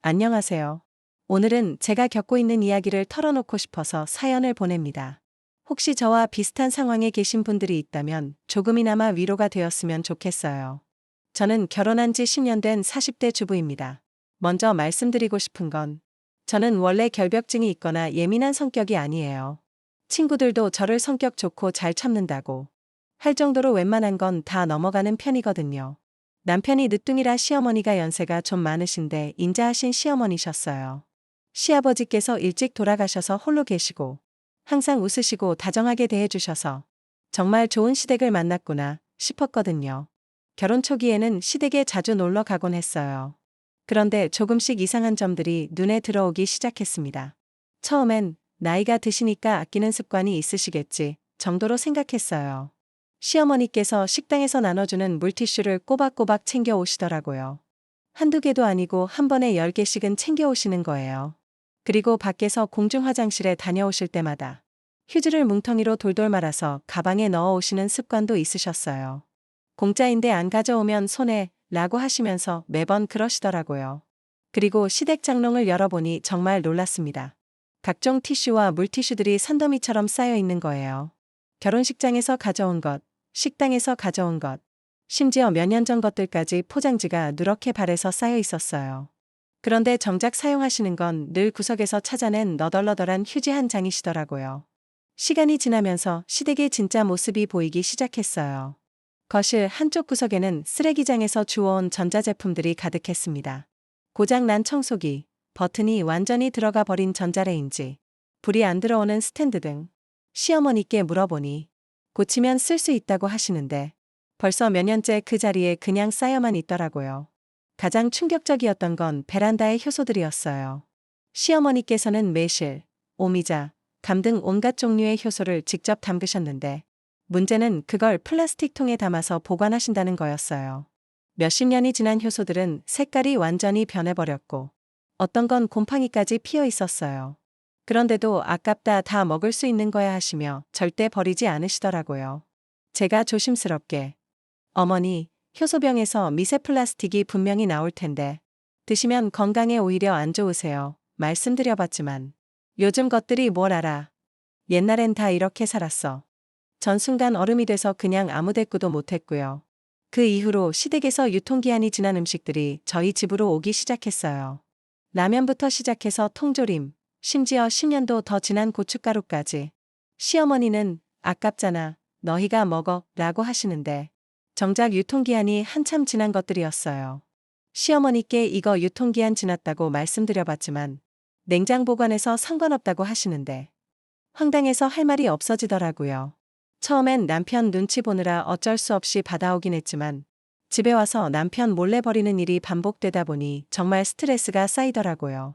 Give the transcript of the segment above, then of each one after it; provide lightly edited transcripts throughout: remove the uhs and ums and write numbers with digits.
안녕하세요. 오늘은 제가 겪고 있는 이야기를 털어놓고 싶어서 사연을 보냅니다. 혹시 저와 비슷한 상황에 계신 분들이 있다면 조금이나마 위로가 되었으면 좋겠어요. 저는 결혼한 지 10년 된 40대 주부입니다. 먼저 말씀드리고 싶은 건 저는 원래 결벽증이 있거나 예민한 성격이 아니에요. 친구들도 저를 성격 좋고 잘 참는다고 할 정도로 웬만한 건 다 넘어가는 편이거든요. 남편이 늦둥이라 시어머니가 연세가 좀 많으신데 인자하신 시어머니셨어요. 시아버지께서 일찍 돌아가셔서 홀로 계시고 항상 웃으시고 다정하게 대해주셔서 정말 좋은 시댁을 만났구나 싶었거든요. 결혼 초기에는 시댁에 자주 놀러 가곤 했어요. 그런데 조금씩 이상한 점들이 눈에 들어오기 시작했습니다. 처음엔 나이가 드시니까 아끼는 습관이 있으시겠지 정도로 생각했어요. 시어머니께서 식당에서 나눠주는 물티슈를 꼬박꼬박 챙겨 오시더라고요. 한두 개도 아니고 한 번에 10개씩은 챙겨 오시는 거예요. 그리고 밖에서 공중 화장실에 다녀오실 때마다 휴지를 뭉텅이로 돌돌 말아서 가방에 넣어 오시는 습관도 있으셨어요. 공짜인데 안 가져오면 손해 라고 하시면서 매번 그러시더라고요. 그리고 시댁 장롱을 열어보니 정말 놀랐습니다. 각종 티슈와 물티슈들이 산더미처럼 쌓여 있는 거예요. 결혼식장에서 가져온 것, 식당에서 가져온 것, 심지어 몇 년 전 것들까지 포장지가 누렇게 발에서 쌓여 있었어요. 그런데 정작 사용하시는 건 늘 구석에서 찾아낸 너덜너덜한 휴지 한 장이시더라고요. 시간이 지나면서 시댁의 진짜 모습이 보이기 시작했어요. 거실 한쪽 구석에는 쓰레기장에서 주워온 전자제품들이 가득했습니다. 고장난 청소기, 버튼이 완전히 들어가 버린 전자레인지, 불이 안 들어오는 스탠드 등. 시어머니께 물어보니 고치면 쓸 수 있다고 하시는데 벌써 몇 년째 그 자리에 그냥 쌓여만 있더라고요. 가장 충격적이었던 건 베란다의 효소들이었어요. 시어머니께서는 매실, 오미자, 감 등 온갖 종류의 효소를 직접 담그셨는데 문제는 그걸 플라스틱 통에 담아서 보관하신다는 거였어요. 몇십 년이 지난 효소들은 색깔이 완전히 변해버렸고 어떤 건 곰팡이까지 피어 있었어요. 그런데도 아깝다 다 먹을 수 있는 거야 하시며 절대 버리지 않으시더라고요. 제가 조심스럽게 어머니, 효소병에서 미세 플라스틱이 분명히 나올 텐데 드시면 건강에 오히려 안 좋으세요. 말씀드려봤지만 요즘 것들이 뭘 알아. 옛날엔 다 이렇게 살았어. 전 순간 얼음이 돼서 그냥 아무 대꾸도 못했고요. 그 이후로 시댁에서 유통기한이 지난 음식들이 저희 집으로 오기 시작했어요. 라면부터 시작해서 통조림, 심지어 10년도 더 지난 고춧가루까지. 시어머니는 아깝잖아, 너희가 먹어 라고 하시는데 정작 유통기한이 한참 지난 것들이었어요. 시어머니께 이거 유통기한 지났다고 말씀드려봤지만 냉장 보관해서 상관없다고 하시는데 황당해서 할 말이 없어지더라고요. 처음엔 남편 눈치 보느라 어쩔 수 없이 받아오긴 했지만 집에 와서 남편 몰래 버리는 일이 반복되다 보니 정말 스트레스가 쌓이더라고요.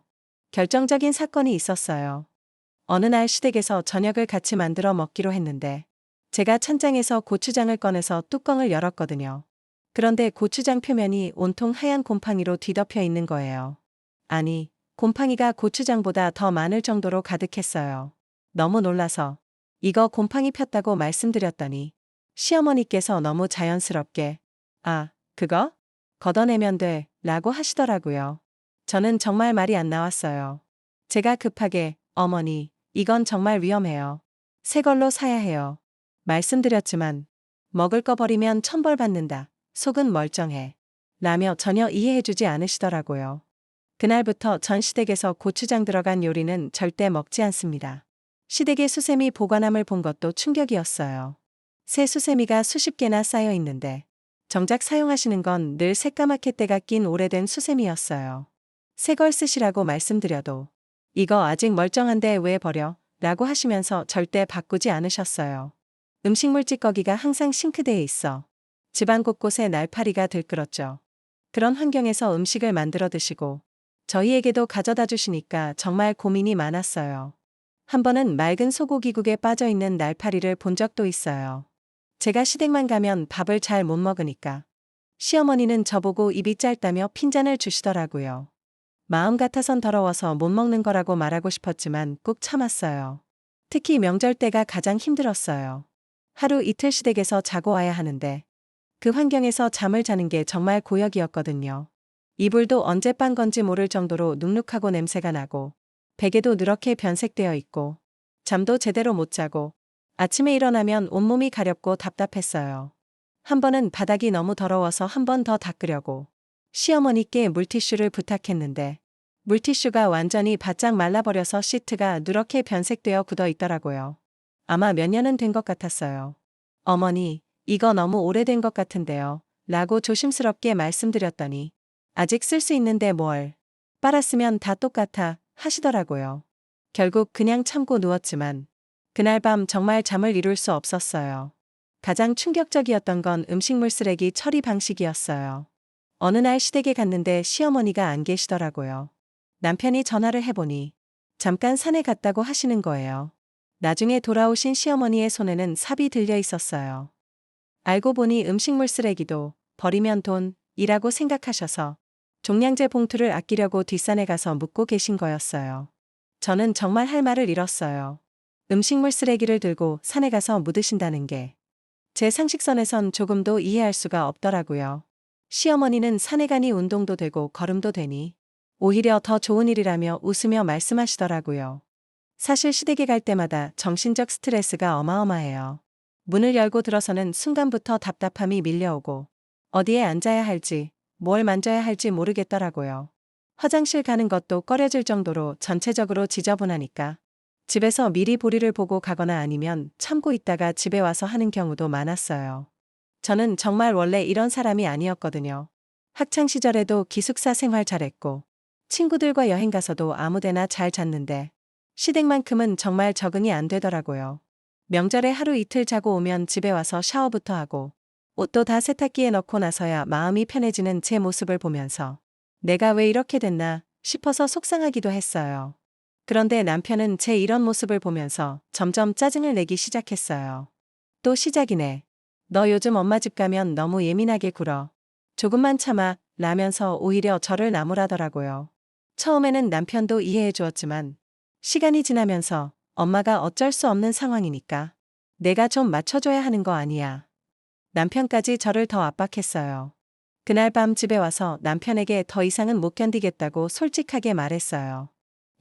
결정적인 사건이 있었어요. 어느 날 시댁에서 저녁을 같이 만들어 먹기로 했는데 제가 찬장에서 고추장을 꺼내서 뚜껑을 열었거든요. 그런데 고추장 표면이 온통 하얀 곰팡이로 뒤덮여 있는 거예요. 아니, 곰팡이가 고추장보다 더 많을 정도로 가득했어요. 너무 놀라서 이거 곰팡이 폈다고 말씀드렸더니 시어머니께서 너무 자연스럽게 아, 그거? 걷어내면 돼 라고 하시더라고요. 저는 정말 말이 안 나왔어요. 제가 급하게 어머니, 이건 정말 위험해요. 새 걸로 사야 해요. 말씀드렸지만 먹을 거 버리면 천벌 받는다. 속은 멀쩡해. 라며 전혀 이해해주지 않으시더라고요. 그날부터 전 시댁에서 고추장 들어간 요리는 절대 먹지 않습니다. 시댁의 수세미 보관함을 본 것도 충격이었어요. 새 수세미가 수십 개나 쌓여 있는데 정작 사용하시는 건 늘 새까맣게 때가 낀 오래된 수세미였어요. 새 걸 쓰시라고 말씀드려도 이거 아직 멀쩡한데 왜 버려? 라고 하시면서 절대 바꾸지 않으셨어요. 음식물 찌꺼기가 항상 싱크대에 있어 집안 곳곳에 날파리가 들끓었죠. 그런 환경에서 음식을 만들어 드시고 저희에게도 가져다 주시니까 정말 고민이 많았어요. 한 번은 맑은 소고기국에 빠져있는 날파리를 본 적도 있어요. 제가 시댁만 가면 밥을 잘 못 먹으니까 시어머니는 저보고 입이 짧다며 핀잔을 주시더라고요. 마음 같아선 더러워서 못 먹는 거라고 말하고 싶었지만 꾹 참았어요. 특히 명절 때가 가장 힘들었어요. 하루 이틀 시댁에서 자고 와야 하는데 그 환경에서 잠을 자는 게 정말 고역이었거든요. 이불도 언제 빤 건지 모를 정도로 눅눅하고 냄새가 나고, 베개도 누렇게 변색되어 있고, 잠도 제대로 못 자고, 아침에 일어나면 온몸이 가렵고 답답했어요. 한 번은 바닥이 너무 더러워서 한 번 더 닦으려고 시어머니께 물티슈를 부탁했는데, 물티슈가 완전히 바짝 말라버려서 시트가 누렇게 변색되어 굳어 있더라고요. 아마 몇 년은 된 것 같았어요. 어머니, 이거 너무 오래된 것 같은데요. 라고 조심스럽게 말씀드렸더니, 아직 쓸 수 있는데 뭘. 빨았으면 다 똑같아 하시더라고요. 결국 그냥 참고 누웠지만, 그날 밤 정말 잠을 이룰 수 없었어요. 가장 충격적이었던 건 음식물 쓰레기 처리 방식이었어요. 어느 날 시댁에 갔는데 시어머니가 안 계시더라고요. 남편이 전화를 해보니 잠깐 산에 갔다고 하시는 거예요. 나중에 돌아오신 시어머니의 손에는 삽이 들려 있었어요. 알고 보니 음식물 쓰레기도 버리면 돈이라고 생각하셔서 종량제 봉투를 아끼려고 뒷산에 가서 묻고 계신 거였어요. 저는 정말 할 말을 잃었어요. 음식물 쓰레기를 들고 산에 가서 묻으신다는 게 제 상식선에선 조금도 이해할 수가 없더라고요. 시어머니는 산에 가니 운동도 되고 걸음도 되니 오히려 더 좋은 일이라며 웃으며 말씀하시더라고요. 사실 시댁에 갈 때마다 정신적 스트레스가 어마어마해요. 문을 열고 들어서는 순간부터 답답함이 밀려오고 어디에 앉아야 할지 뭘 만져야 할지 모르겠더라고요. 화장실 가는 것도 꺼려질 정도로 전체적으로 지저분하니까 집에서 미리 볼일을 보고 가거나 아니면 참고 있다가 집에 와서 하는 경우도 많았어요. 저는 정말 원래 이런 사람이 아니었거든요. 학창시절에도 기숙사 생활 잘했고 친구들과 여행 가서도 아무데나 잘 잤는데 시댁만큼은 정말 적응이 안 되더라고요. 명절에 하루 이틀 자고 오면 집에 와서 샤워부터 하고 옷도 다 세탁기에 넣고 나서야 마음이 편해지는 제 모습을 보면서 내가 왜 이렇게 됐나 싶어서 속상하기도 했어요. 그런데 남편은 제 이런 모습을 보면서 점점 짜증을 내기 시작했어요. 또 시작이네. 너 요즘 엄마 집 가면 너무 예민하게 굴어. 조금만 참아 라면서 오히려 저를 나무라더라고요. 처음에는 남편도 이해해 주었지만 시간이 지나면서 엄마가 어쩔 수 없는 상황이니까 내가 좀 맞춰줘야 하는 거 아니야. 남편까지 저를 더 압박했어요. 그날 밤 집에 와서 남편에게 더 이상은 못 견디겠다고 솔직하게 말했어요.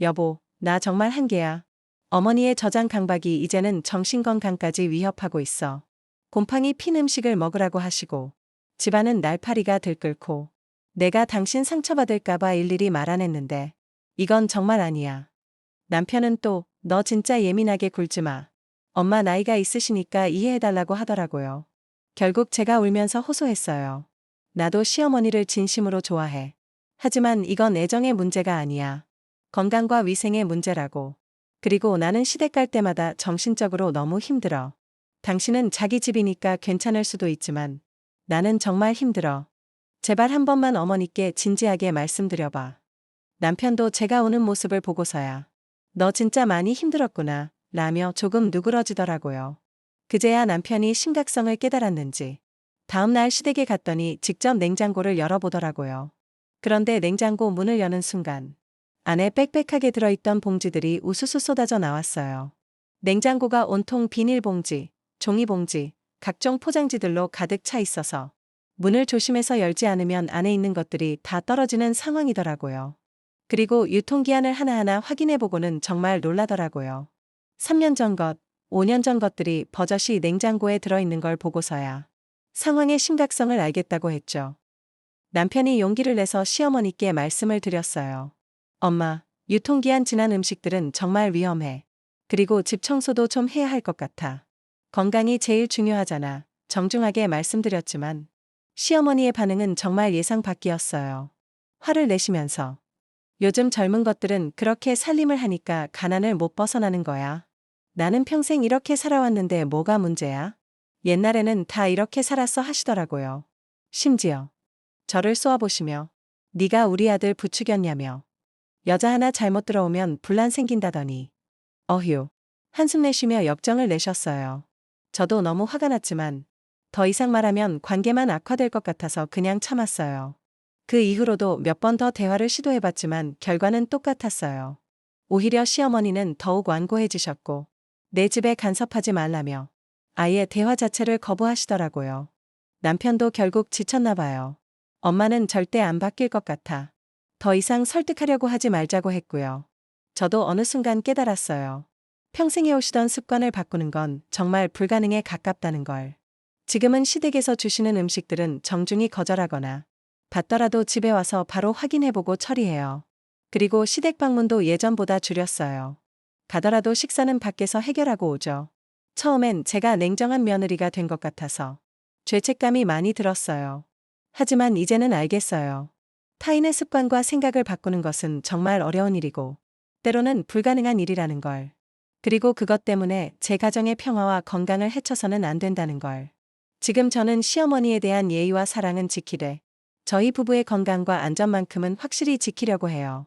여보, 나 정말 한계야. 어머니의 저장 강박이 이제는 정신건강까지 위협하고 있어. 곰팡이 핀 음식을 먹으라고 하시고 집안은 날파리가 들끓고 내가 당신 상처받을까봐 일일이 말 안 했는데 이건 정말 아니야. 남편은 또 너 진짜 예민하게 굴지 마. 엄마 나이가 있으시니까 이해해달라고 하더라고요. 결국 제가 울면서 호소했어요. 나도 시어머니를 진심으로 좋아해. 하지만 이건 애정의 문제가 아니야. 건강과 위생의 문제라고. 그리고 나는 시댁 갈 때마다 정신적으로 너무 힘들어. 당신은 자기 집이니까 괜찮을 수도 있지만 나는 정말 힘들어. 제발 한 번만 어머니께 진지하게 말씀드려봐. 남편도 제가 우는 모습을 보고서야 너 진짜 많이 힘들었구나 라며 조금 누그러지더라고요. 그제야 남편이 심각성을 깨달았는지 다음날 시댁에 갔더니 직접 냉장고를 열어보더라고요. 그런데 냉장고 문을 여는 순간 안에 빽빽하게 들어있던 봉지들이 우수수 쏟아져 나왔어요. 냉장고가 온통 비닐봉지, 종이봉지, 각종 포장지들로 가득 차 있어서 문을 조심해서 열지 않으면 안에 있는 것들이 다 떨어지는 상황이더라고요. 그리고 유통기한을 하나하나 확인해보고는 정말 놀라더라고요. 3년 전 것, 5년 전 것들이 버젓이 냉장고에 들어있는 걸 보고서야 상황의 심각성을 알겠다고 했죠. 남편이 용기를 내서 시어머니께 말씀을 드렸어요. 엄마, 유통기한 지난 음식들은 정말 위험해. 그리고 집 청소도 좀 해야 할 것 같아. 건강이 제일 중요하잖아. 정중하게 말씀드렸지만 시어머니의 반응은 정말 예상 밖이었어요. 화를 내시면서 요즘 젊은 것들은 그렇게 살림을 하니까 가난을 못 벗어나는 거야. 나는 평생 이렇게 살아왔는데 뭐가 문제야? 옛날에는 다 이렇게 살았어 하시더라고요. 심지어 저를 쏘아보시며 네가 우리 아들 부추겼냐며 여자 하나 잘못 들어오면 분란 생긴다더니 어휴 한숨 내쉬며 역정을 내셨어요. 저도 너무 화가 났지만 더 이상 말하면 관계만 악화될 것 같아서 그냥 참았어요. 그 이후로도 몇 번 더 대화를 시도해봤지만 결과는 똑같았어요. 오히려 시어머니는 더욱 완고해지셨고 내 집에 간섭하지 말라며 아예 대화 자체를 거부하시더라고요. 남편도 결국 지쳤나 봐요. 엄마는 절대 안 바뀔 것 같아. 더 이상 설득하려고 하지 말자고 했고요. 저도 어느 순간 깨달았어요. 평생 해오시던 습관을 바꾸는 건 정말 불가능에 가깝다는 걸. 지금은 시댁에서 주시는 음식들은 정중히 거절하거나 받더라도 집에 와서 바로 확인해보고 처리해요. 그리고 시댁 방문도 예전보다 줄였어요. 가더라도 식사는 밖에서 해결하고 오죠. 처음엔 제가 냉정한 며느리가 된 것 같아서 죄책감이 많이 들었어요. 하지만 이제는 알겠어요. 타인의 습관과 생각을 바꾸는 것은 정말 어려운 일이고, 때로는 불가능한 일이라는 걸. 그리고 그것 때문에 제 가정의 평화와 건강을 해쳐서는 안 된다는 걸. 지금 저는 시어머니에 대한 예의와 사랑은 지키되, 저희 부부의 건강과 안전만큼은 확실히 지키려고 해요.